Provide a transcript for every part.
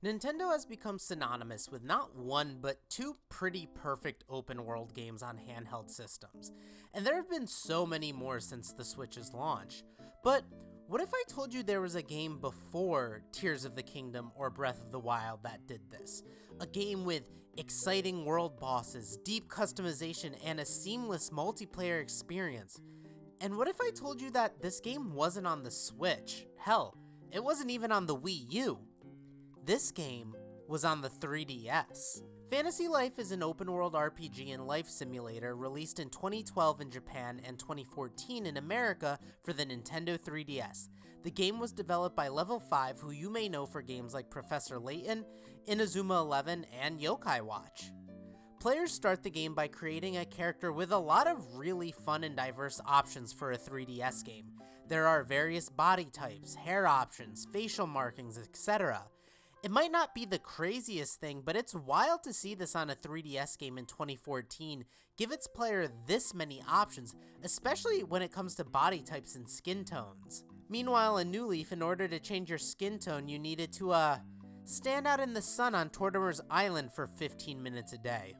Nintendo has become synonymous with not one but two pretty perfect open world games on handheld systems, and there have been so many more since the Switch's launch. But what if I told you there was a game before Tears of the Kingdom or Breath of the Wild that did this? A game with exciting world bosses, deep customization, and a seamless multiplayer experience. And what if I told you that this game wasn't on the Switch? Hell, it wasn't even on the Wii U. This game was on the 3DS. Fantasy Life is an open-world RPG and life simulator released in 2012 in Japan and 2014 in America for the Nintendo 3DS. The game was developed by Level 5, who you may know for games like Professor Layton, Inazuma 11, and Yokai Watch. Players start the game by creating a character with a lot of really fun and diverse options for a 3DS game. There are various body types, hair options, facial markings, etc. It might not be the craziest thing, but it's wild to see this on a 3DS game in 2014 give its player this many options, especially when it comes to body types and skin tones. Meanwhile, in New Leaf, in order to change your skin tone, you needed to, stand out in the sun on Tortimer's Island for 15 minutes a day.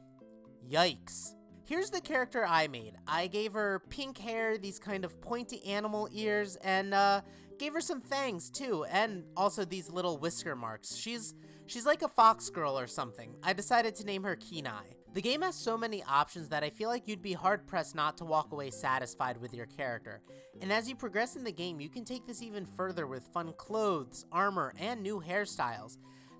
Yikes. Here's the character I made. I gave her pink hair, these kind of pointy animal ears, and gave her some fangs too, and also these little whisker marks. She's like a fox girl or something. I decided to name her Kenai. The game has so many options that I feel like you'd be hard pressed not to walk away satisfied with your character. And as you progress in the game, you can take this even further with fun clothes, armor, and new hairstyles.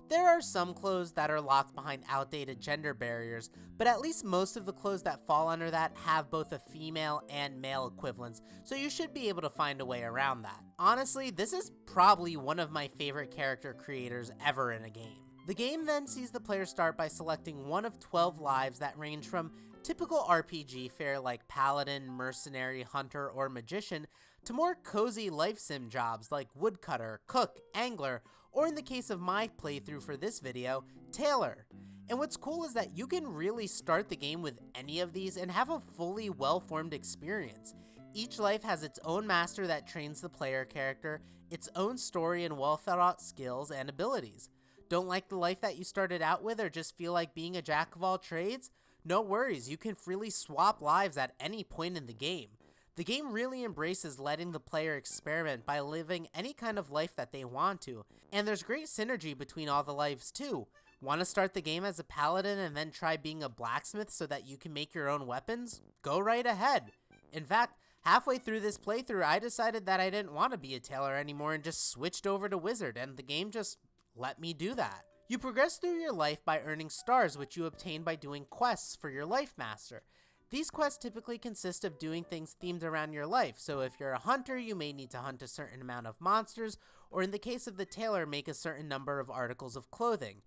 There are some clothes that are locked behind outdated gender barriers, but at least most of the clothes that fall under that have both a female and male equivalents, so you should be able to find a way around that. Honestly, this is probably one of my favorite character creators ever in a game. The game then sees the player start by selecting one of 12 lives that range from typical RPG fare like Paladin, Mercenary, Hunter, or Magician, to more cozy life sim jobs like Woodcutter, Cook, Angler, or in the case of my playthrough for this video, Tailor. And what's cool is that you can really start the game with any of these and have a fully well-formed experience. Each life has its own master that trains the player character, its own story and well-thought-out skills and abilities. Don't like the life that you started out with or just feel like being a jack of all trades? No worries, you can freely swap lives at any point in the game. The game really embraces letting the player experiment by living any kind of life that they want to, and there's great synergy between all the lives too. Want to start the game as a paladin and then try being a blacksmith so that you can make your own weapons? Go right ahead. In fact, halfway through this playthrough, I decided that I didn't want to be a tailor anymore and just switched over to wizard, and the game just let me do that. You progress through your life by earning stars, which you obtain by doing quests for your life master. These quests typically consist of doing things themed around your life, so if you're a hunter, you may need to hunt a certain amount of monsters, or in the case of the tailor, make a certain number of articles of clothing.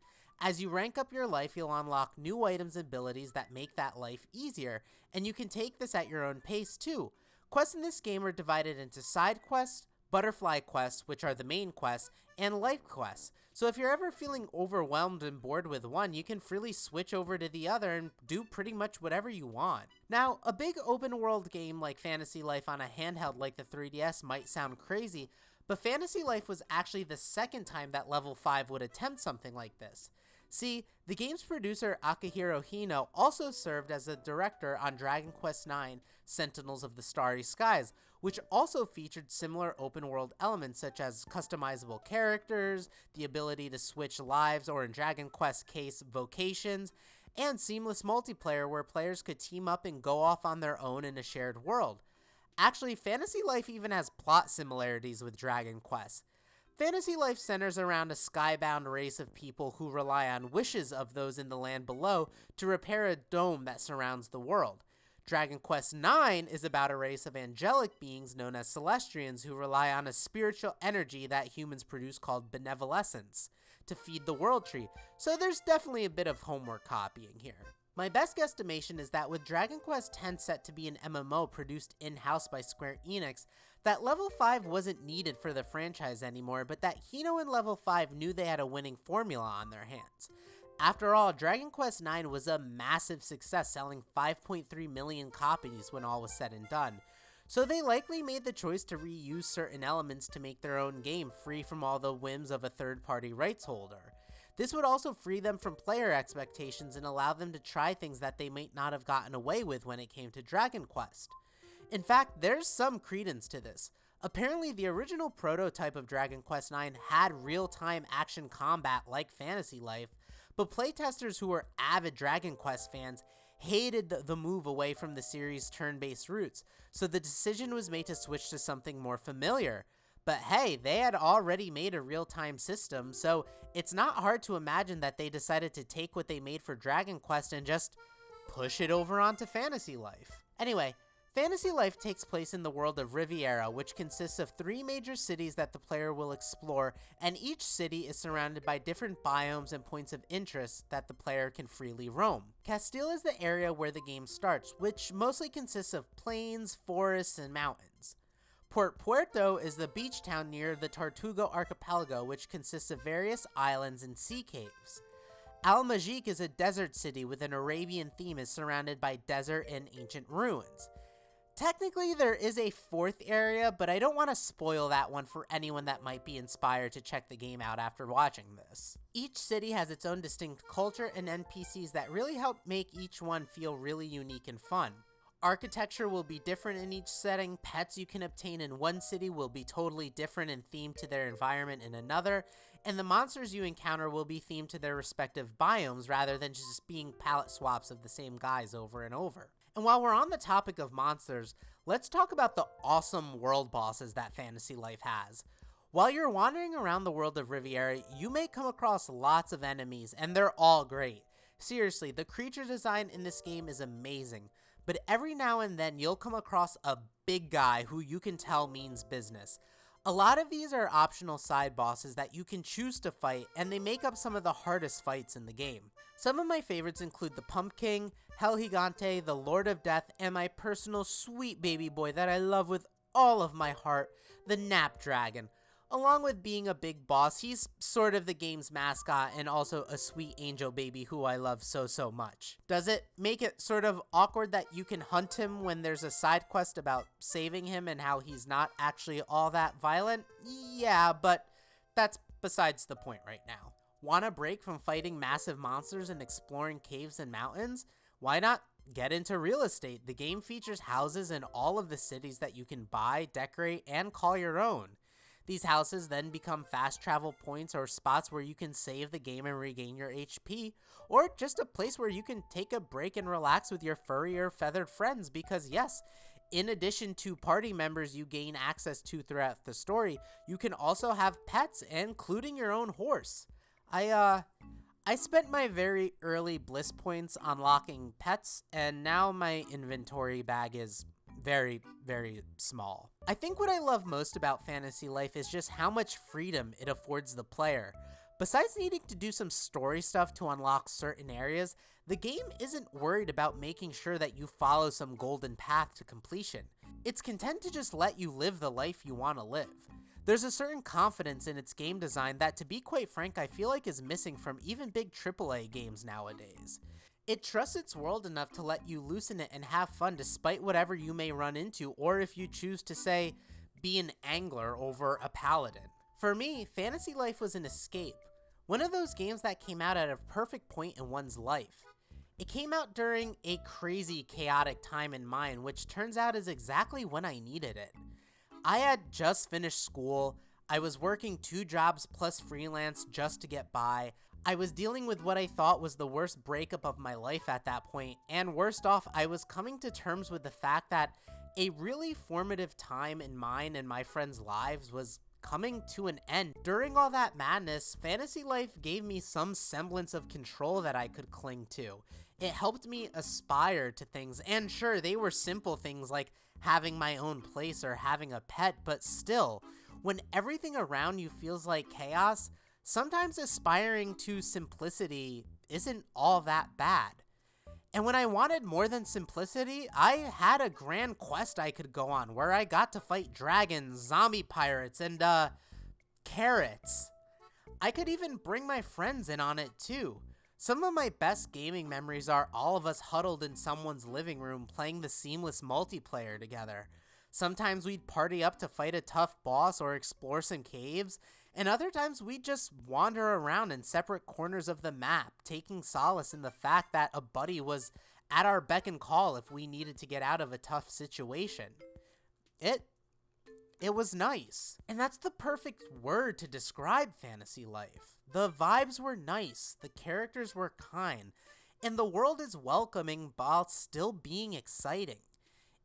As you rank up your life, you'll unlock new items and abilities that make that life easier, and you can take this at your own pace too. Quests in this game are divided into side quests, butterfly quests, which are the main quests, and life quests. So if you're ever feeling overwhelmed and bored with one, you can freely switch over to the other and do pretty much whatever you want. Now, a big open world game like Fantasy Life on a handheld like the 3DS might sound crazy, but Fantasy Life was actually the second time that Level 5 would attempt something like this. See, the game's producer Akihiro Hino also served as a director on Dragon Quest IX: Sentinels of the Starry Skies, which also featured similar open-world elements such as customizable characters, the ability to switch lives, or in Dragon Quest case, vocations, and seamless multiplayer where players could team up and go off on their own in a shared world. Actually, Fantasy Life even has plot similarities with Dragon Quest. Fantasy Life centers around a skybound race of people who rely on wishes of those in the land below to repair a dome that surrounds the world. Dragon Quest IX is about a race of angelic beings known as Celestians who rely on a spiritual energy that humans produce called benevolescence to feed the world tree, so there's definitely a bit of homework copying here. My best guesstimation is that with Dragon Quest X set to be an MMO produced in-house by Square Enix, that Level 5 wasn't needed for the franchise anymore, but that Hino and Level 5 knew they had a winning formula on their hands. After all, Dragon Quest IX was a massive success, selling 5.3 million copies when all was said and done. So they likely made the choice to reuse certain elements to make their own game free from all the whims of a third-party rights holder. This would also free them from player expectations and allow them to try things that they might not have gotten away with when it came to Dragon Quest. In fact, there's some credence to this. Apparently, the original prototype of Dragon Quest IX had real-time action combat like Fantasy Life, but playtesters who were avid Dragon Quest fans hated the move away from the series' turn-based roots, so the decision was made to switch to something more familiar. But hey, they had already made a real-time system, so it's not hard to imagine that they decided to take what they made for Dragon Quest and just push it over onto Fantasy Life. Anyway, Fantasy Life takes place in the world of Riviera, which consists of 3 major cities that the player will explore, and each city is surrounded by different biomes and points of interest that the player can freely roam. Castile is the area where the game starts, which mostly consists of plains, forests, and mountains. Port Puerto is the beach town near the Tortuga archipelago, which consists of various islands and sea caves. Almajique is a desert city with an Arabian theme, is surrounded by desert and ancient ruins. Technically, there is a 4th area, but I don't want to spoil that one for anyone that might be inspired to check the game out after watching this. Each city has its own distinct culture and NPCs that really help make each one feel really unique and fun. Architecture will be different in each setting, pets you can obtain in one city will be totally different and themed to their environment in another, and the monsters you encounter will be themed to their respective biomes rather than just being palette swaps of the same guys over and over. And while we're on the topic of monsters, let's talk about the awesome world bosses that Fantasy Life has. While you're wandering around the world of Riviera, you may come across lots of enemies, and they're all great. Seriously, the creature design in this game is amazing. But every now and then you'll come across a big guy who you can tell means business. A lot of these are optional side bosses that you can choose to fight, and they make up some of the hardest fights in the game. Some of my favorites include the Pump King, Hell Gigante, the Lord of Death, and my personal sweet baby boy that I love with all of my heart, the Nap Dragon. Along with being a big boss, he's sort of the game's mascot and also a sweet angel baby who I love so much. Does it make it sort of awkward that you can hunt him when there's a side quest about saving him and how he's not actually all that violent? Yeah, but that's besides the point right now. Want a break from fighting massive monsters and exploring caves and mountains? Why not get into real estate? The game features houses in all of the cities that you can buy, decorate, and call your own. These houses then become fast travel points or spots where you can save the game and regain your HP, or just a place where you can take a break and relax with your furry or feathered friends because yes, in addition to party members you gain access to throughout the story, you can also have pets, including your own horse. I spent my very early bliss points unlocking pets, and now my inventory bag is very small. I think what I love most about Fantasy Life is just how much freedom it affords the player. Besides needing to do some story stuff to unlock certain areas, the game isn't worried about making sure that you follow some golden path to completion. It's content to just let you live the life you want to live. There's a certain confidence in its game design that, to be quite frank, I feel like is missing from even big AAA games nowadays. It trusts its world enough to let you loosen it and have fun despite whatever you may run into, or if you choose to, say, be an angler over a paladin. For me, Fantasy Life was an escape. One of those games that came out at a perfect point in one's life. It came out during a crazy, chaotic time in mine, which turns out is exactly when I needed it. I had just finished school, I was working 2 jobs plus freelance just to get by, I was dealing with what I thought was the worst breakup of my life at that point, and worst off, I was coming to terms with the fact that a really formative time in mine and my friends' lives was coming to an end. During all that madness, Fantasy Life gave me some semblance of control that I could cling to. It helped me aspire to things, and sure, they were simple things like having my own place or having a pet, but still, when everything around you feels like chaos, sometimes aspiring to simplicity isn't all that bad. And when I wanted more than simplicity, I had a grand quest I could go on where I got to fight dragons, zombie pirates, and, carrots. I could even bring my friends in on it too. Some of my best gaming memories are all of us huddled in someone's living room playing the seamless multiplayer together. Sometimes we'd party up to fight a tough boss or explore some caves, And other times we just wander around in separate corners of the map, taking solace in the fact that a buddy was at our beck and call if we needed to get out of a tough situation. It was nice. And that's the perfect word to describe fantasy life. The vibes were nice, the characters were kind, and the world is welcoming while still being exciting.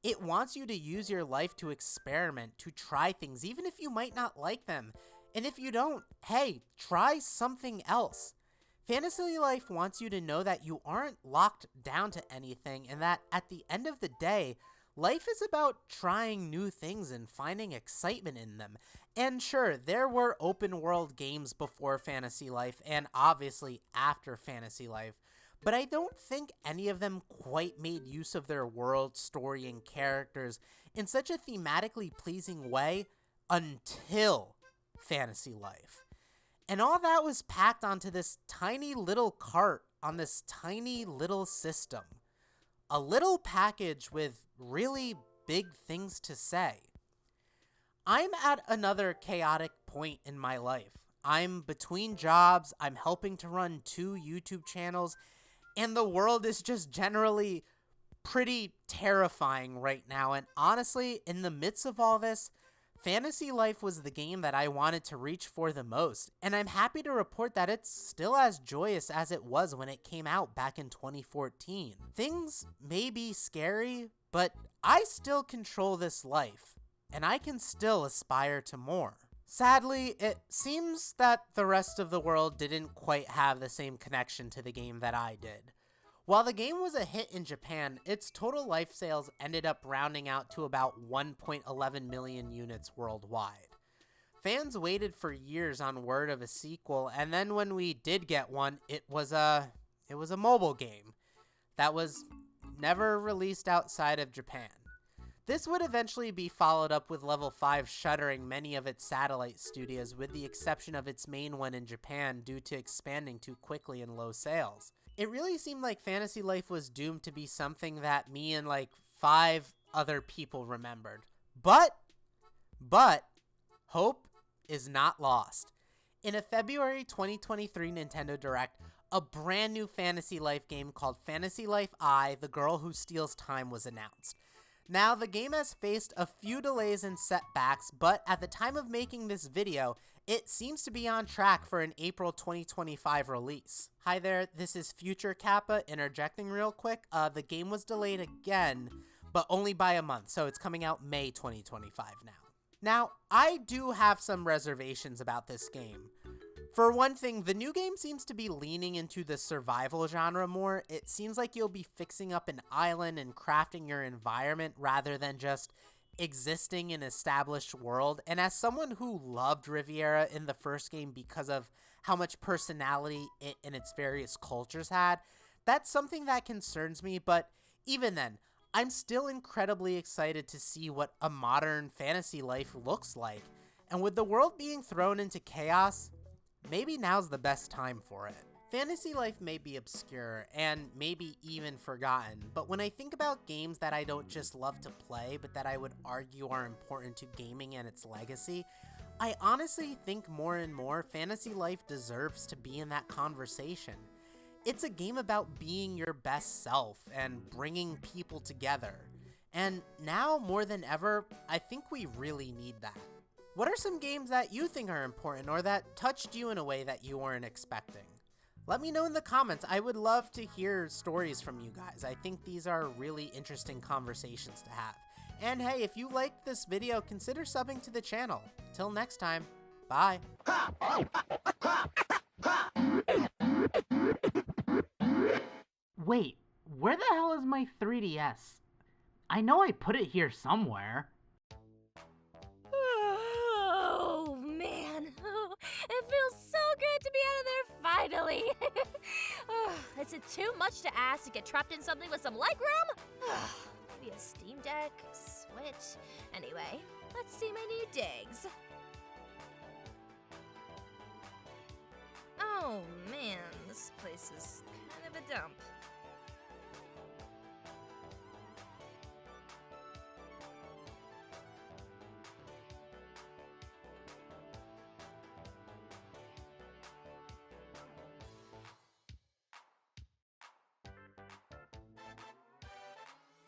It wants you to use your life to experiment, to try things, even if you might not like them. And if you don't, hey, try something else. Fantasy life wants you to know that you aren't locked down to anything, and that at the end of the day, life is about trying new things and finding excitement in them. And sure, there were open world games before Fantasy Life and obviously after Fantasy Life, but I don't think any of them quite made use of their world, story, and characters in such a thematically pleasing way until Fantasy Life. And all that was packed onto this tiny little cart on this tiny little system. A little package with really big things to say. I'm at another chaotic point in my life. I'm between jobs, I'm helping to run 2 YouTube channels, and the world is just generally pretty terrifying right now. And honestly, in the midst of all this, Fantasy Life was the game that I wanted to reach for the most, and I'm happy to report that it's still as joyous as it was when it came out back in 2014. Things may be scary, but I still control this life, and I can still aspire to more. Sadly, it seems that the rest of the world didn't quite have the same connection to the game that I did. While the game was a hit in Japan, its total life sales ended up rounding out to about 1.11 million units worldwide. Fans waited for years on word of a sequel, and then when we did get one, it was a mobile game that was never released outside of Japan. This would eventually be followed up with Level 5 shuttering many of its satellite studios, with the exception of its main one in Japan due to expanding too quickly and low sales. It really seemed like Fantasy Life was doomed to be something that me and like 5 other people remembered. But, hope is not lost. In a February 2023 Nintendo Direct, a brand new Fantasy Life game called Fantasy Life I, The Girl Who Steals Time was announced. Now, the game has faced a few delays and setbacks, but at the time of making this video, it seems to be on track for an April 2025 release. Hi there, this is Future Kappa interjecting real quick. The game was delayed again, but only by a month, so it's coming out May 2025 now. Now, I do have some reservations about this game. For one thing, the new game seems to be leaning into the survival genre more. It seems like you'll be fixing up an island and crafting your environment rather than just existing in an established world. And as someone who loved Riviera in the first game because of how much personality it and its various cultures had, that's something that concerns me. But even then, I'm still incredibly excited to see what a modern fantasy life looks like. And with the world being thrown into chaos, maybe now's the best time for it. Fantasy Life may be obscure and maybe even forgotten, but when I think about games that I don't just love to play, but that I would argue are important to gaming and its legacy, I honestly think more and more Fantasy Life deserves to be in that conversation. It's a game about being your best self and bringing people together. And now more than ever, I think we really need that. What are some games that you think are important or that touched you in a way that you weren't expecting? Let me know in the comments. I would love to hear stories from you guys. I think these are really interesting conversations to have. And hey, if you liked this video, consider subbing to the channel. Till next time, bye. Wait, where the hell is my 3DS? I know I put it here somewhere. Oh, man. It feels so good to be out of there finally. Is it too much to ask to get trapped in something with some legroom? Maybe a Steam Deck, Switch. Anyway, let's see my new digs. Oh, man.